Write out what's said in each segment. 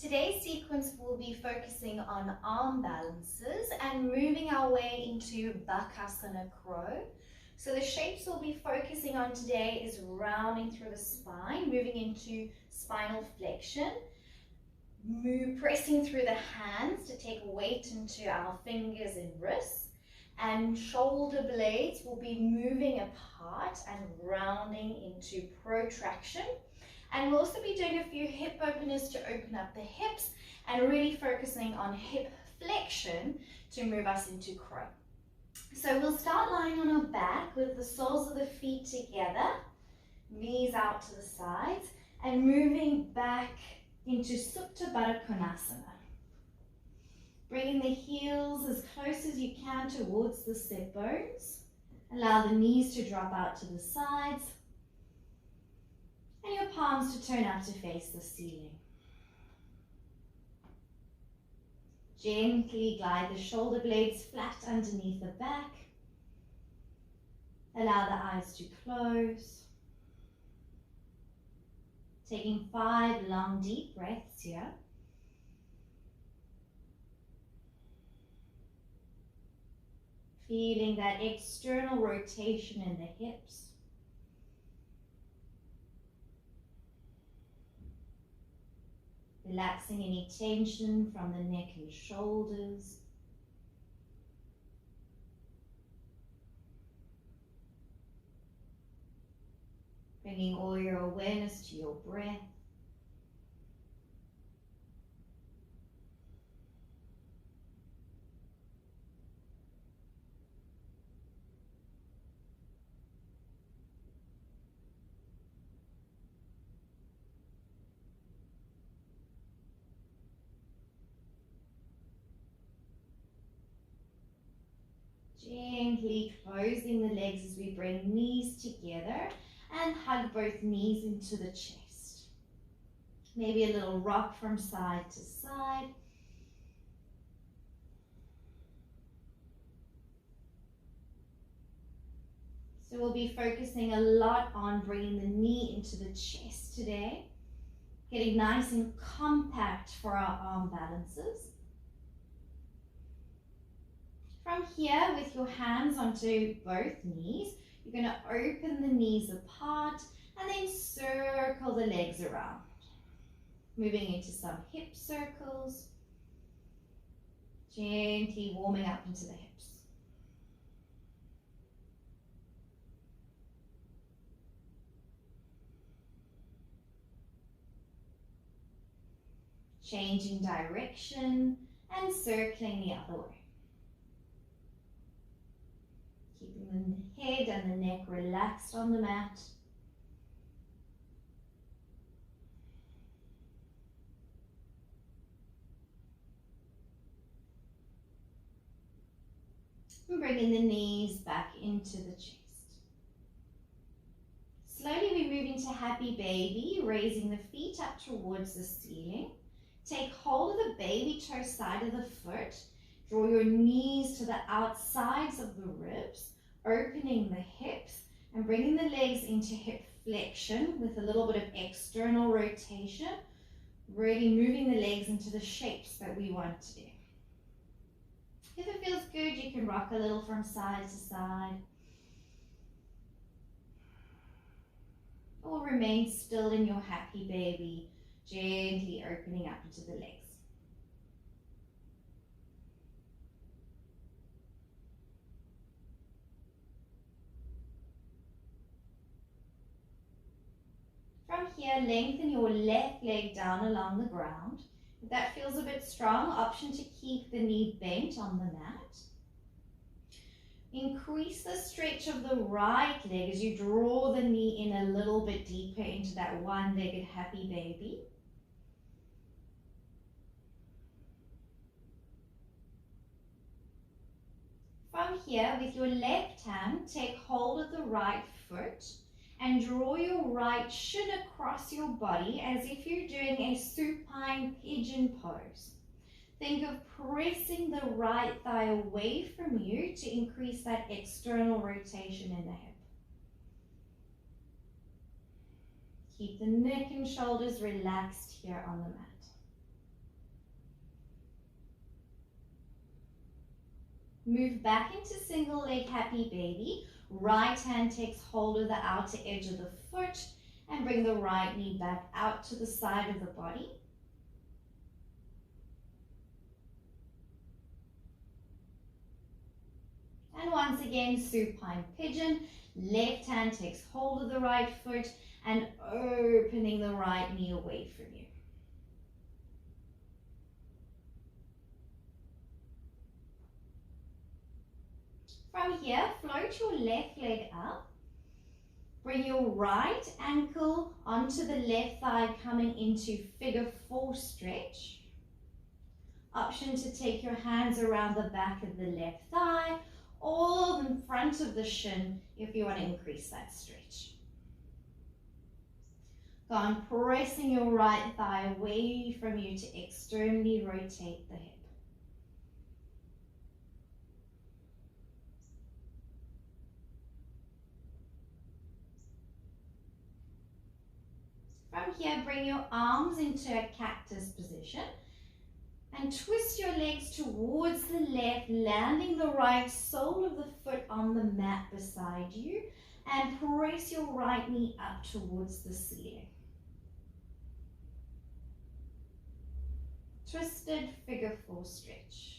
Today's sequence will be focusing on arm balances and moving our way into Bakasana Crow. So the shapes we'll be focusing on today is rounding through the spine, moving into spinal flexion, pressing through the hands to take weight into our fingers and wrists, and shoulder blades will be moving apart and rounding into protraction. And we'll also be doing a few hip openers to open up the hips and really focusing on hip flexion to move us into crow. So we'll start lying on our back with the soles of the feet together, knees out to the sides, and moving back into Supta Baddha Konasana. Bringing the heels as close as you can towards the sit bones. Allow the knees to drop out to the sides, and your palms to turn up to face the ceiling. Gently glide the shoulder blades flat underneath the back. Allow the eyes to close. Taking 5 long deep breaths here. Feeling that external rotation in the hips. Relaxing any tension from the neck and shoulders. Bringing all your awareness to your breath. Gently closing the legs as we bring knees together and hug both knees into the chest. Maybe a little rock from side to side. So we'll be focusing a lot on bringing the knee into the chest today, getting nice and compact for our arm balances. From here, with your hands onto both knees, you're going to open the knees apart and then circle the legs around. Moving into some hip circles, gently warming up into the hips. Changing direction and circling the other way. Keeping the head and the neck relaxed on the mat. And bringing the knees back into the chest. Slowly we move into happy baby, raising the feet up towards the ceiling. Take hold of the baby toe side of the foot. Draw your knees to the outsides of the ribs, opening the hips and bringing the legs into hip flexion with a little bit of external rotation, really moving the legs into the shapes that we want to do. If it feels good, you can rock a little from side to side. Or remain still in your happy baby, gently opening up into the legs. From here, lengthen your left leg down along the ground. If that feels a bit strong, option to keep the knee bent on the mat. Increase the stretch of the right leg as you draw the knee in a little bit deeper into that one-legged happy baby. From here, with your left hand, take hold of the right foot and draw your right shin across your body as if you're doing a supine pigeon pose. Think of pressing the right thigh away from you to increase that external rotation in the hip. Keep the neck and shoulders relaxed here on the mat. Move back into single leg happy baby. Right hand takes hold of the outer edge of the foot and bring the right knee back out to the side of the body. And once again, supine pigeon. Left hand takes hold of the right foot and opening the right knee away from you. From here, float your left leg up. Bring your right ankle onto the left thigh, coming into figure 4 stretch. Option to take your hands around the back of the left thigh or in front of the shin if you want to increase that stretch. Go on, pressing your right thigh away from you to externally rotate the hip. From here, bring your arms into a cactus position and twist your legs towards the left, landing the right sole of the foot on the mat beside you, and press your right knee up towards the ceiling. Twisted figure 4 stretch.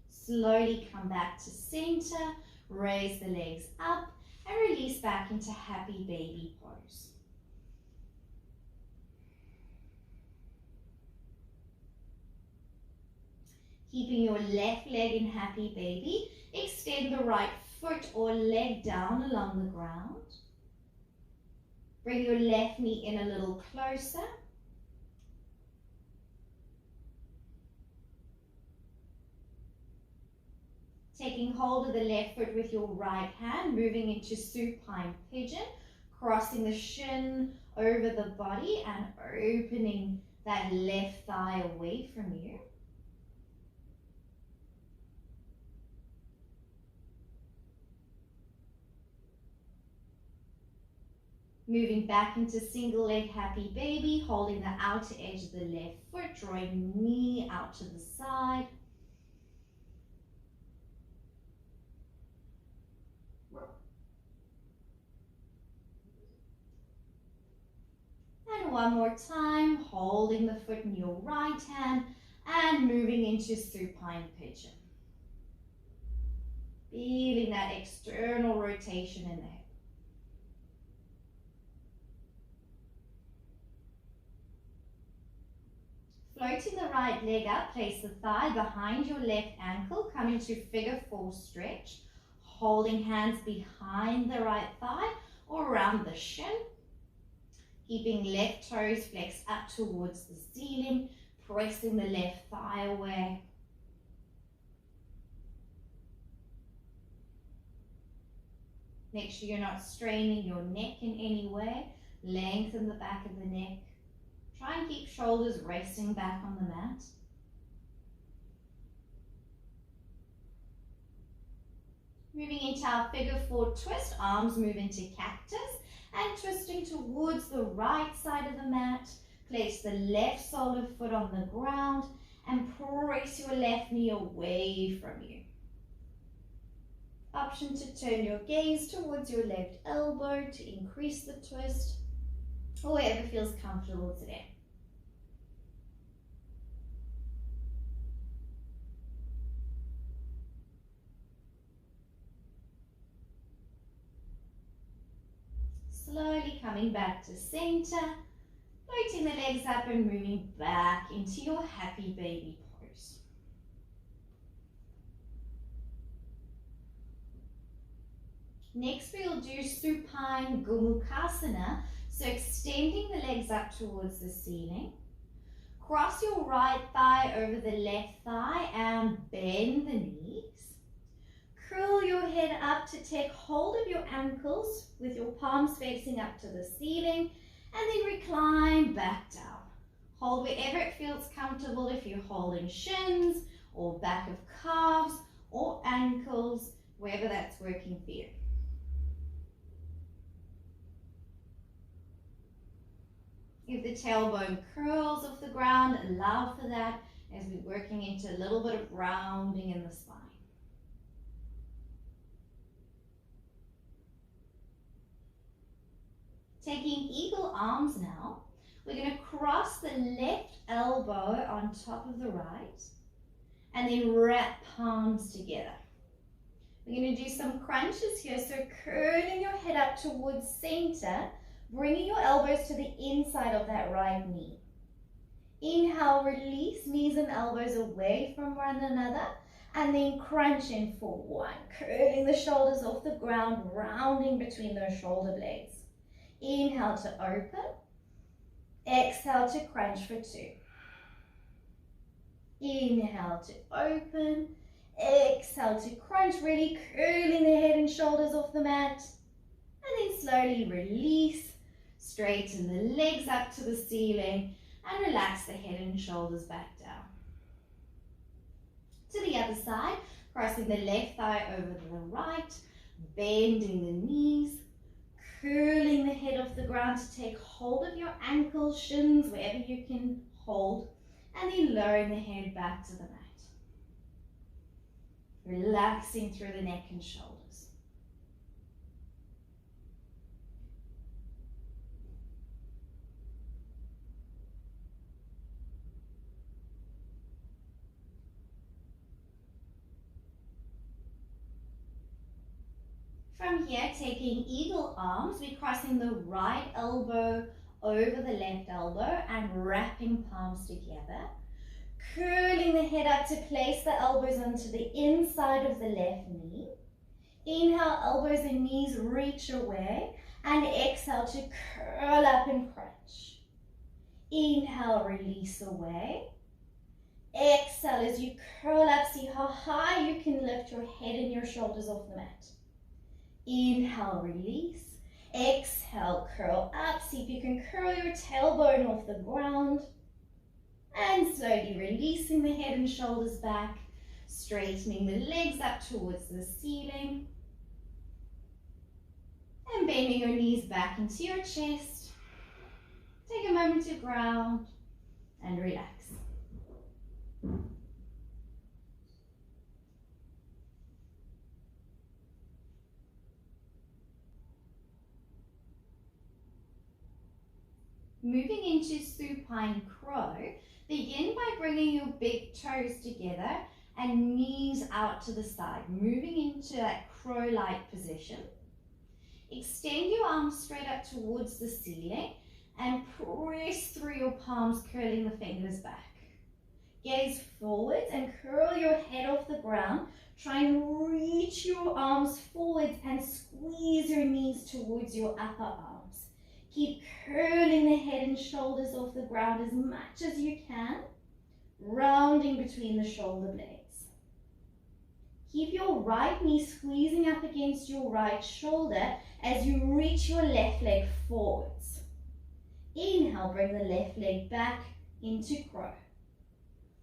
Slowly come back to center, raise the legs up, and release back into happy baby pose. Keeping your left leg in happy baby, extend the right foot or leg down along the ground. Bring your left knee in a little closer. Taking hold of the left foot with your right hand, moving into supine pigeon, crossing the shin over the body and opening that left thigh away from you. Moving back into single leg happy baby, holding the outer edge of the left foot, drawing knee out to the side. And one more time, holding the foot in your right hand and moving into supine pigeon. Feeling that external rotation in the hip. Floating the right leg up, place the thigh behind your left ankle, come into figure 4 stretch, holding hands behind the right thigh or around the shin. Keeping left toes flexed up towards the ceiling, pressing the left thigh away. Make sure you're not straining your neck in any way. Lengthen the back of the neck. Try and keep shoulders resting back on the mat. Moving into our figure 4 twist, arms move into cactus and twisting towards the right side of the mat. Place the left sole of foot on the ground and press your left knee away from you. Option to turn your gaze towards your left elbow to increase the twist, or wherever feels comfortable today. Slowly coming back to center, floating the legs up and moving back into your happy baby pose. Next we'll do supine gomukhasana, so extending the legs up towards the ceiling. Cross your right thigh over the left thigh and bend the knees. Curl your head up to take hold of your ankles with your palms facing up to the ceiling, and then recline back down. Hold wherever it feels comfortable, if you're holding shins or back of calves or ankles, wherever that's working for you. If the tailbone curls off the ground, allow for that as we're working into a little bit of rounding in the spine. Taking eagle arms now, we're going to cross the left elbow on top of the right and then wrap palms together. We're going to do some crunches here, so curling your head up towards center, bringing your elbows to the inside of that right knee. Inhale, release knees and elbows away from one another, and then crunch in for one, curling the shoulders off the ground, rounding between those shoulder blades. Inhale to open, exhale to crunch for two. Inhale to open, exhale to crunch, really curling the head and shoulders off the mat. And then slowly release, straighten the legs up to the ceiling and relax the head and shoulders back down. To the other side, crossing the left thigh over the right, bending the knees, curling the head off the ground to take hold of your ankles, shins, wherever you can hold, and then lowering the head back to the mat. Relaxing through the neck and shoulders. From here, taking eagle arms, we're crossing the right elbow over the left elbow and wrapping palms together. Curling the head up to place the elbows onto the inside of the left knee. Inhale, elbows and knees reach away, and exhale to curl up and crunch. Inhale, release away. Exhale as you curl up, see how high you can lift your head and your shoulders off the mat. Inhale, release. Exhale, curl up. See if you can curl your tailbone off the ground. And slowly releasing the head and shoulders back, straightening the legs up towards the ceiling. And bending your knees back into your chest. Take a moment to ground and relax. Moving into Supine Crow, begin by bringing your big toes together and knees out to the side, moving into that crow-like position. Extend your arms straight up towards the ceiling and press through your palms, curling the fingers back. Gaze forwards and curl your head off the ground. Try and reach your arms forwards and squeeze your knees towards your upper arms. Keep curling the head and shoulders off the ground as much as you can, rounding between the shoulder blades. Keep your right knee squeezing up against your right shoulder as you reach your left leg forwards. Inhale, bring the left leg back into crow.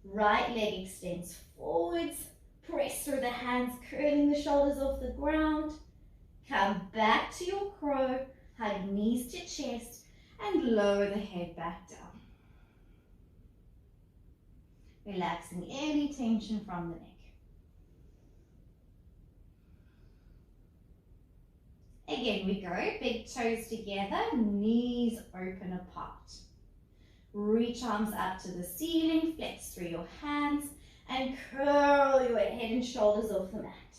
Right leg extends forwards, press through the hands, curling the shoulders off the ground. Come back to your crow. Hug knees to chest and lower the head back down. Relaxing any tension from the neck. Again we go, big toes together, knees open apart. Reach arms up to the ceiling, flex through your hands and curl your head and shoulders off the mat.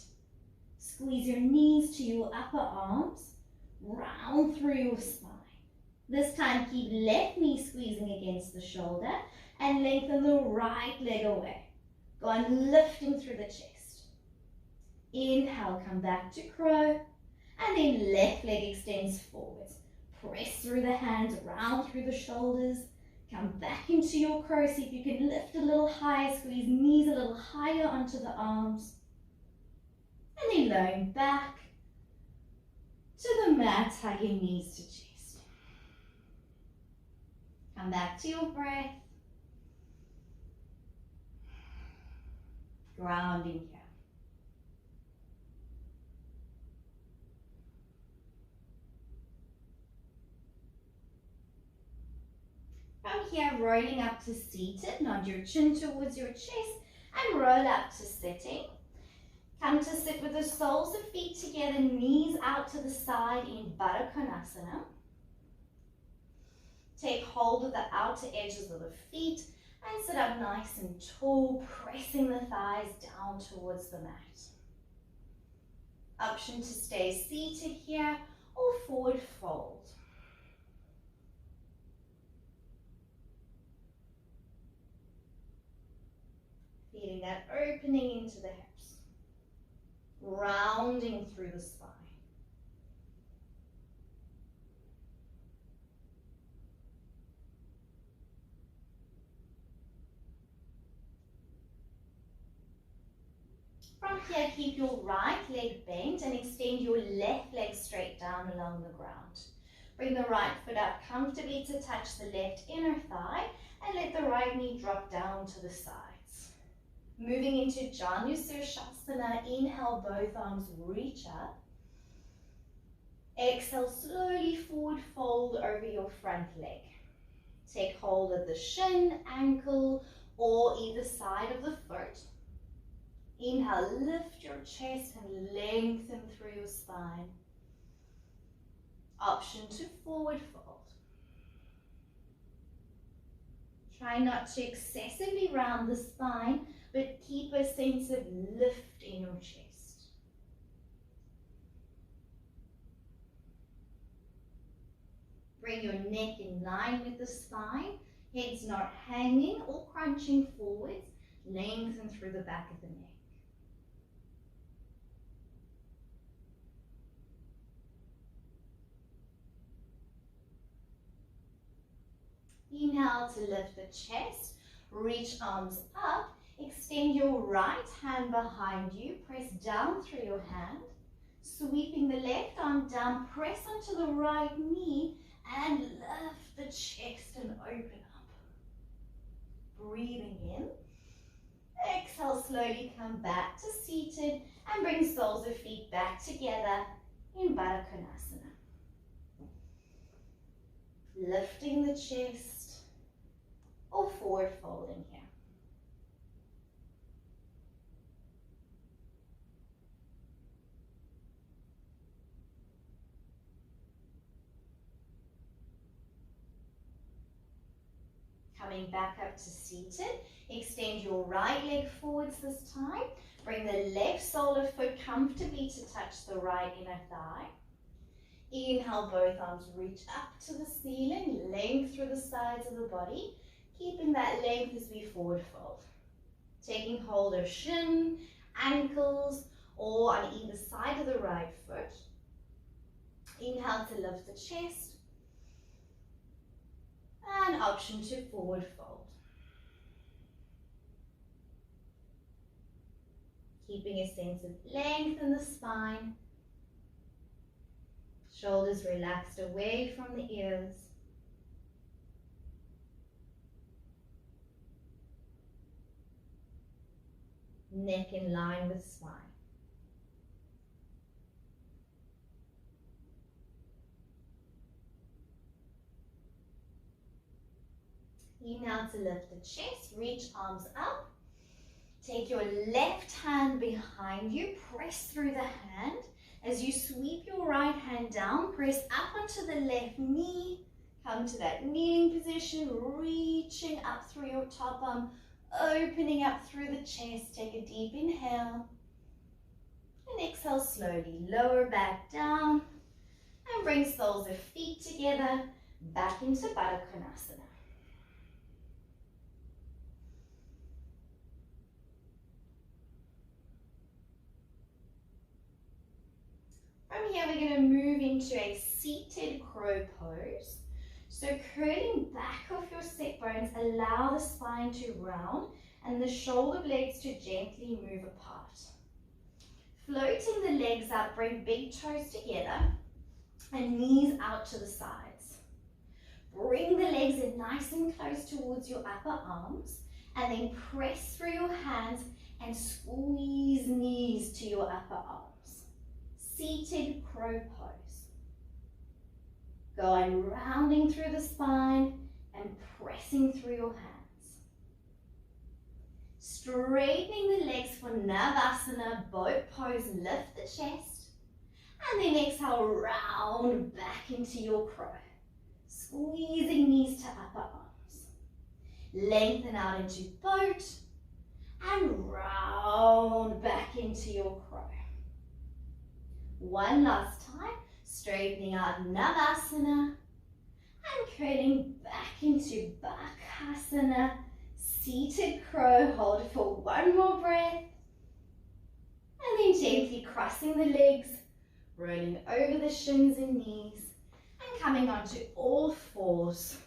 Squeeze your knees to your upper arms. Round through your spine. This time keep left knee squeezing against the shoulder and lengthen the right leg away. Go on lifting through the chest. Inhale, come back to crow, and then left leg extends forwards. Press through the hands, round through the shoulders. Come back into your crow. See if you can lift a little higher, squeeze knees a little higher onto the arms. And then lowering back to the mat, hugging knees to chest. Come back to your breath. Grounding here. here, rolling up to seated, nod your chin towards your chest and roll up to sitting. Come to sit with the soles of feet together, knees out to the side in Baddha Konasana. Take hold of the outer edges of the feet and sit up nice and tall, pressing the thighs down towards the mat. Option to stay seated here or forward fold. Feeling that opening into the hips, rounding through the spine. From here, keep your right leg bent and extend your left leg straight down along the ground. Bring the right foot up comfortably to touch the left inner thigh and let the right knee drop down to the sides. Moving into Janusirsasana, inhale, both arms reach up. Exhale, slowly forward fold over your front leg. Take hold of the shin, ankle, or either side of the foot. Inhale, lift your chest and lengthen through your spine. Option to forward fold. Try not to excessively round the spine, but keep a sense of lift in your chest. Bring your neck in line with the spine, head's not hanging or crunching forwards, lengthen through the back of the neck. Inhale to lift the chest, reach arms up, extend your right hand behind you, press down through your hand, sweeping the left arm down, press onto the right knee and lift the chest and open up. Breathing in, exhale, slowly come back to seated and bring soles of feet back together in Baddha Konasana. Lifting the chest or forward folding here. Coming back up to seated, extend your right leg forwards this time. Bring the left sole of foot comfortably to touch the right inner thigh. Inhale, both arms reach up to the ceiling, length through the sides of the body, keeping that length as we forward fold. Taking hold of shin, ankles, or on either side of the right foot. Inhale to lift the chest. And option to forward fold. Keeping a sense of length in the spine. Shoulders relaxed away from the ears. Neck in line with spine. Inhale to lift the chest, reach arms up. Take your left hand behind you, press through the hand. As you sweep your right hand down, press up onto the left knee. Come to that kneeling position, reaching up through your top arm, opening up through the chest. Take a deep inhale. And exhale slowly, lower back down. And bring soles of feet together, back into Baddha Konasana. From here, we're going to move into a seated crow pose. So curling back off your sit bones, allow the spine to round and the shoulder blades to gently move apart. Floating the legs up, bring big toes together and knees out to the sides. Bring the legs in nice and close towards your upper arms and then press through your hands and squeeze knees to your upper arms. Seated crow pose. Go on rounding through the spine and pressing through your hands. Straightening the legs for Navasana, boat pose, lift the chest, and then exhale, round back into your crow. Squeezing knees to upper arms. Lengthen out into boat and round back into your crow. One last time, straightening out Navasana and curling back into Bakasana, seated crow. Hold for one more breath. And then gently crossing the legs, rolling over the shins and knees, and coming onto all fours.